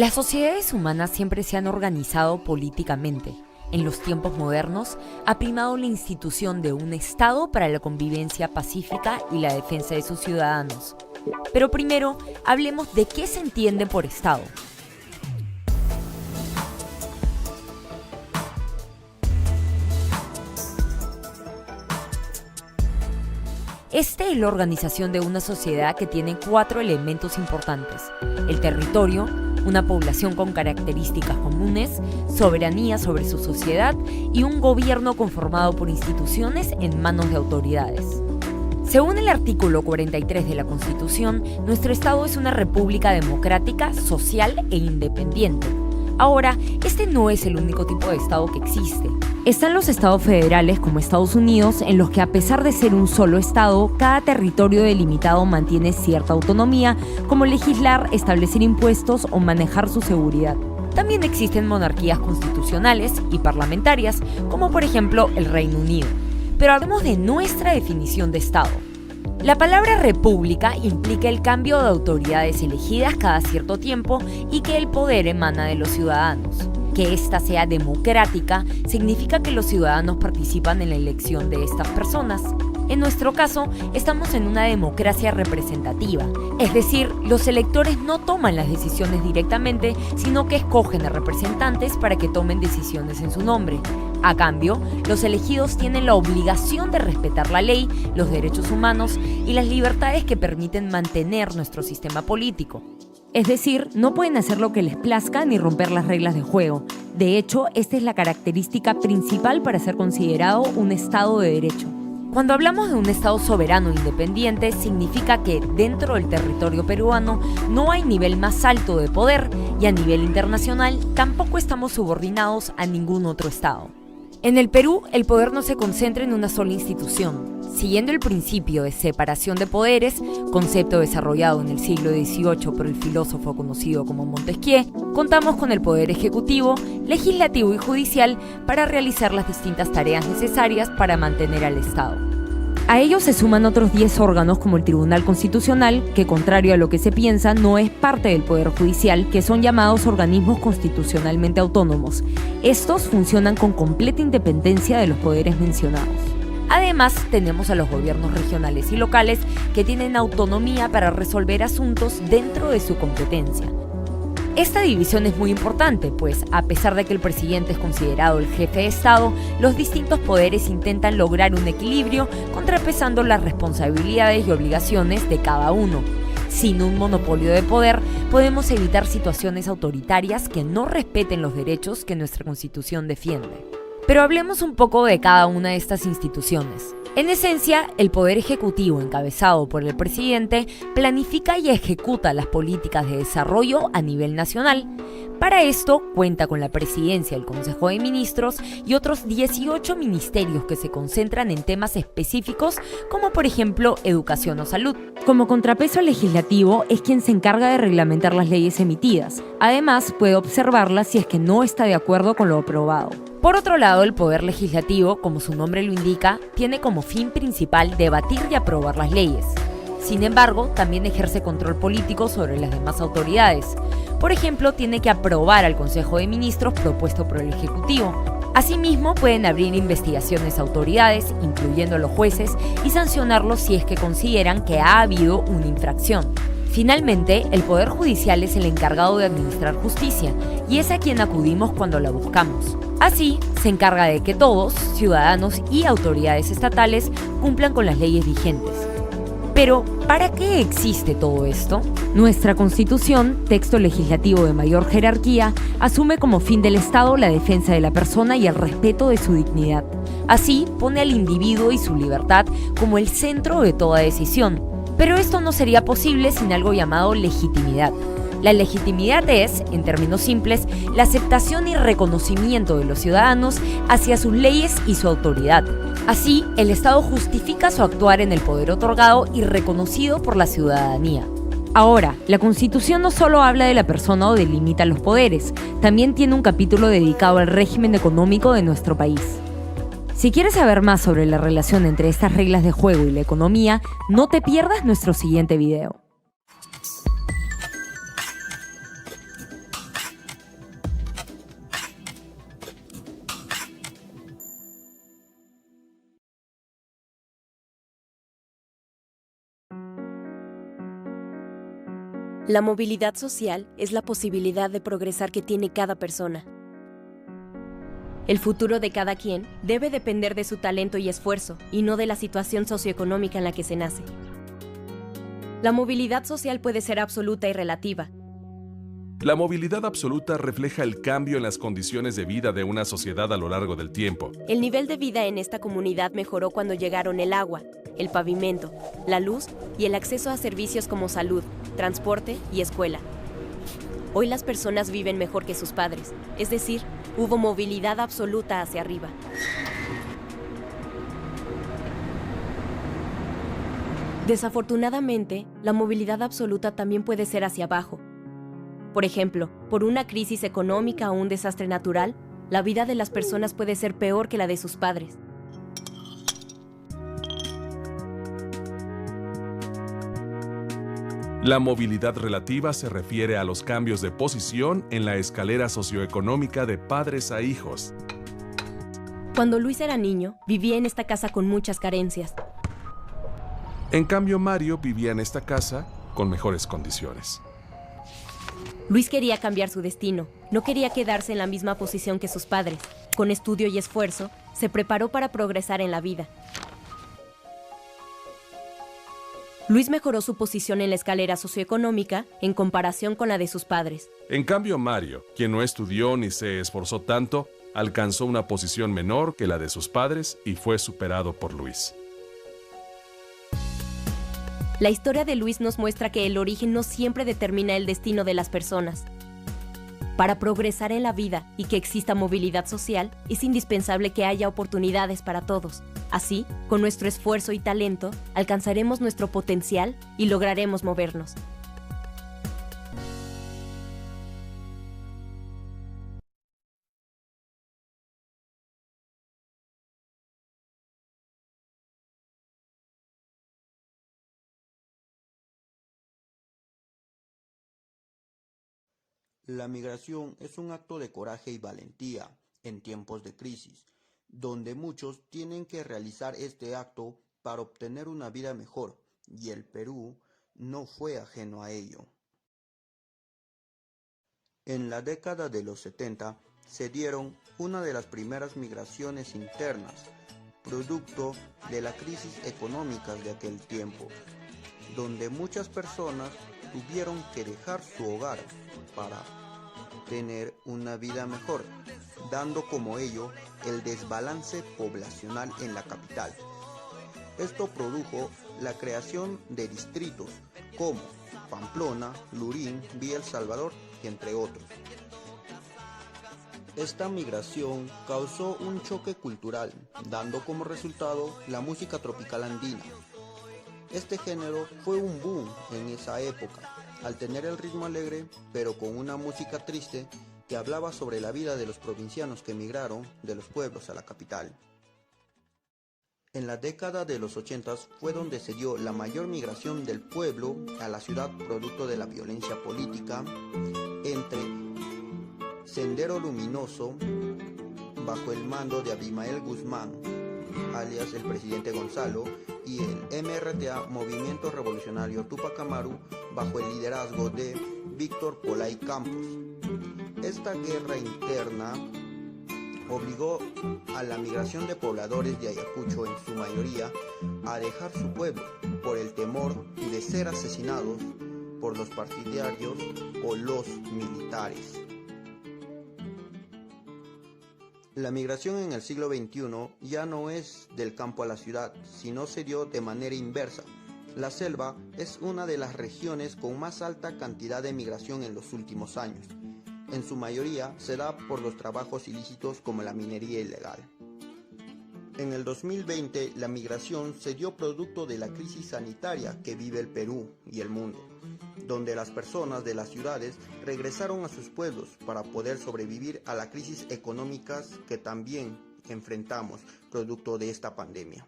Las sociedades humanas siempre se han organizado políticamente. En los tiempos modernos, ha primado la institución de un Estado para la convivencia pacífica y la defensa de sus ciudadanos. Pero primero, hablemos de qué se entiende por Estado. Este es la organización de una sociedad que tiene 4 elementos importantes: el territorio, una población con características comunes, soberanía sobre su sociedad y un gobierno conformado por instituciones en manos de autoridades. Según el artículo 43 de la Constitución, nuestro Estado es una república democrática, social e independiente. Ahora, este no es el único tipo de Estado que existe. Están los estados federales como Estados Unidos, en los que a pesar de ser un solo estado, cada territorio delimitado mantiene cierta autonomía, como legislar, establecer impuestos o manejar su seguridad. También existen monarquías constitucionales y parlamentarias, como por ejemplo el Reino Unido. Pero hablemos de nuestra definición de Estado. La palabra república implica el cambio de autoridades elegidas cada cierto tiempo y que el poder emana de los ciudadanos. Que ésta sea democrática significa que los ciudadanos participan en la elección de estas personas. En nuestro caso, estamos en una democracia representativa, es decir, los electores no toman las decisiones directamente, sino que escogen a representantes para que tomen decisiones en su nombre. A cambio, los elegidos tienen la obligación de respetar la ley, los derechos humanos y las libertades que permiten mantener nuestro sistema político. Es decir, no pueden hacer lo que les plazca ni romper las reglas de juego. De hecho, esta es la característica principal para ser considerado un Estado de derecho. Cuando hablamos de un Estado soberano e independiente, significa que dentro del territorio peruano no hay nivel más alto de poder y a nivel internacional tampoco estamos subordinados a ningún otro Estado. En el Perú, el poder no se concentra en una sola institución. Siguiendo el principio de separación de poderes, concepto desarrollado en el siglo XVIII por el filósofo conocido como Montesquieu, contamos con el poder ejecutivo, legislativo y judicial para realizar las distintas tareas necesarias para mantener al Estado. A ellos se suman otros 10 órganos como el Tribunal Constitucional, que contrario a lo que se piensa, no es parte del Poder Judicial, que son llamados organismos constitucionalmente autónomos. Estos funcionan con completa independencia de los poderes mencionados. Además, tenemos a los gobiernos regionales y locales que tienen autonomía para resolver asuntos dentro de su competencia. Esta división es muy importante, pues a pesar de que el presidente es considerado el jefe de Estado, los distintos poderes intentan lograr un equilibrio contrapesando las responsabilidades y obligaciones de cada uno. Sin un monopolio de poder, podemos evitar situaciones autoritarias que no respeten los derechos que nuestra Constitución defiende. Pero hablemos un poco de cada una de estas instituciones. En esencia, el Poder Ejecutivo, encabezado por el presidente, planifica y ejecuta las políticas de desarrollo a nivel nacional. Para esto, cuenta con la presidencia del Consejo de Ministros y otros 18 ministerios que se concentran en temas específicos como por ejemplo educación o salud. Como contrapeso legislativo es quien se encarga de reglamentar las leyes emitidas. Además, puede observarlas si es que no está de acuerdo con lo aprobado. Por otro lado, el Poder Legislativo, como su nombre lo indica, tiene como fin principal debatir y aprobar las leyes. Sin embargo, también ejerce control político sobre las demás autoridades. Por ejemplo, tiene que aprobar al Consejo de Ministros propuesto por el Ejecutivo. Asimismo, pueden abrir investigaciones a autoridades, incluyendo a los jueces, y sancionarlos si es que consideran que ha habido una infracción. Finalmente, el Poder Judicial es el encargado de administrar justicia y es a quien acudimos cuando la buscamos. Así, se encarga de que todos, ciudadanos y autoridades estatales, cumplan con las leyes vigentes. Pero, ¿para qué existe todo esto? Nuestra Constitución, texto legislativo de mayor jerarquía, asume como fin del Estado la defensa de la persona y el respeto de su dignidad. Así, pone al individuo y su libertad como el centro de toda decisión. Pero esto no sería posible sin algo llamado legitimidad. La legitimidad es, en términos simples, la aceptación y reconocimiento de los ciudadanos hacia sus leyes y su autoridad. Así, el Estado justifica su actuar en el poder otorgado y reconocido por la ciudadanía. Ahora, la Constitución no solo habla de la persona o delimita los poderes, también tiene un capítulo dedicado al régimen económico de nuestro país. Si quieres saber más sobre la relación entre estas reglas de juego y la economía, no te pierdas nuestro siguiente video. La movilidad social es la posibilidad de progresar que tiene cada persona. El futuro de cada quien debe depender de su talento y esfuerzo, y no de la situación socioeconómica en la que se nace. La movilidad social puede ser absoluta y relativa. La movilidad absoluta refleja el cambio en las condiciones de vida de una sociedad a lo largo del tiempo. El nivel de vida en esta comunidad mejoró cuando llegaron el agua, el pavimento, la luz y el acceso a servicios como salud, transporte y escuela. Hoy las personas viven mejor que sus padres, es decir, hubo movilidad absoluta hacia arriba. Desafortunadamente, la movilidad absoluta también puede ser hacia abajo. Por ejemplo, por una crisis económica o un desastre natural, la vida de las personas puede ser peor que la de sus padres. La movilidad relativa se refiere a los cambios de posición en la escalera socioeconómica de padres a hijos. Cuando Luis era niño, vivía en esta casa con muchas carencias. En cambio, Mario vivía en esta casa con mejores condiciones. Luis quería cambiar su destino, no quería quedarse en la misma posición que sus padres. Con estudio y esfuerzo, se preparó para progresar en la vida. Luis mejoró su posición en la escalera socioeconómica en comparación con la de sus padres. En cambio, Mario, quien no estudió ni se esforzó tanto, alcanzó una posición menor que la de sus padres y fue superado por Luis. La historia de Luis nos muestra que el origen no siempre determina el destino de las personas. Para progresar en la vida y que exista movilidad social, es indispensable que haya oportunidades para todos. Así, con nuestro esfuerzo y talento, alcanzaremos nuestro potencial y lograremos movernos. La migración es un acto de coraje y valentía en tiempos de crisis, donde muchos tienen que realizar este acto para obtener una vida mejor, y el Perú no fue ajeno a ello. En la década de los 70 se dieron una de las primeras migraciones internas, producto de la crisis económica de aquel tiempo, donde muchas personas tuvieron que dejar su hogar para tener una vida mejor, dando como ello el desbalance poblacional en la capital. Esto produjo la creación de distritos como Pamplona, Lurín, Villa El Salvador, entre otros. Esta migración causó un choque cultural, dando como resultado la música tropical andina. Este género fue un boom en esa época, al tener el ritmo alegre, pero con una música triste que hablaba sobre la vida de los provincianos que emigraron de los pueblos a la capital. En la década de los 80 fue donde se dio la mayor migración del pueblo a la ciudad producto de la violencia política entre Sendero Luminoso, bajo el mando de Abimael Guzmán, alias el presidente Gonzalo, y el MRTA, Movimiento Revolucionario Tupac Amaru, bajo el liderazgo de Víctor Polay Campos. Esta guerra interna obligó a la migración de pobladores de Ayacucho, en su mayoría, a dejar su pueblo por el temor de ser asesinados por los partidarios o los militares. La migración en el siglo XXI ya no es del campo a la ciudad, sino se dio de manera inversa. La selva es una de las regiones con más alta cantidad de migración en los últimos años. En su mayoría se da por los trabajos ilícitos como la minería ilegal. En el 2020 la migración se dio producto de la crisis sanitaria que vive el Perú y el mundo, donde las personas de las ciudades regresaron a sus pueblos para poder sobrevivir a la crisis económica que también enfrentamos producto de esta pandemia.